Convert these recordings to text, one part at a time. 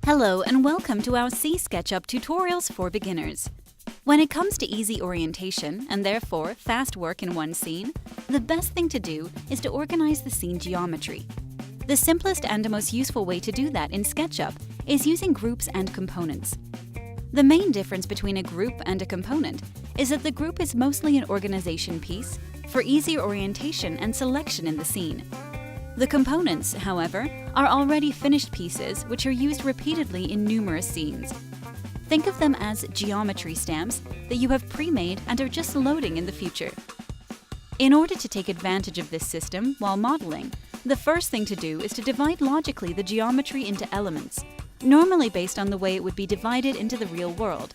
Hello and welcome to our SketchUp tutorials for beginners. When it comes to easy orientation and therefore fast work in one scene, the best thing to do is to organize the scene geometry. The simplest and the most useful way to do that in SketchUp is using groups and components. The main difference between a group and a component is that the group is mostly an organization piece for easier orientation and selection in the scene. The components, however, are already finished pieces which are used repeatedly in numerous scenes. Think of them as geometry stamps that you have pre-made and are just loading in the future. In order to take advantage of this system while modeling, the first thing to do is to divide logically the geometry into elements, normally based on the way it would be divided into the real world.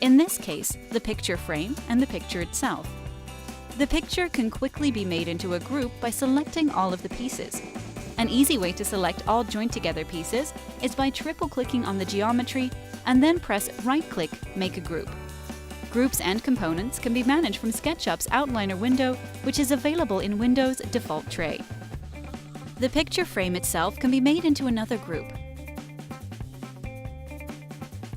In this case, the picture frame and the picture itself. The picture can quickly be made into a group by selecting all of the pieces. An easy way to select all joined-together pieces is by triple-clicking on the geometry and then press right-click, Make a Group. Groups and components can be managed from SketchUp's outliner window, which is available in Windows' default tray. The picture frame itself can be made into another group.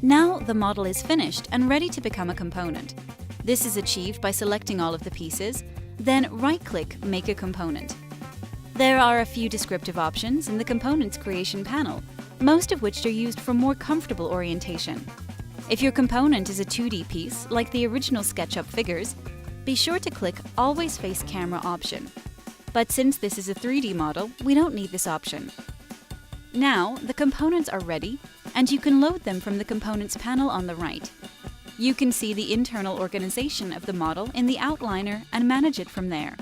Now the model is finished and ready to become a component. This is achieved by selecting all of the pieces, then right-click Make a Component. There are a few descriptive options in the Components Creation panel, most of which are used for more comfortable orientation. If your component is a 2D piece, like the original SketchUp figures, be sure to click Always Face Camera option. But since this is a 3D model, we don't need this option. Now, the components are ready, and you can load them from the Components panel on the right. You can see the internal organization of the model in the outliner and manage it from there.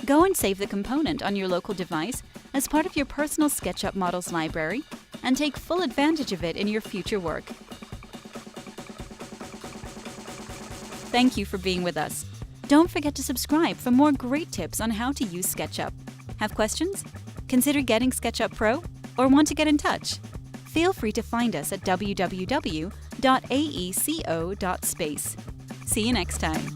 Go and save the component on your local device as part of your personal SketchUp models library and take full advantage of it in your future work. Thank you for being with us. Don't forget to subscribe for more great tips on how to use SketchUp. Have questions? Consider getting SketchUp Pro or want to get in touch? Feel free to find us at www.aeco.space. See you next time.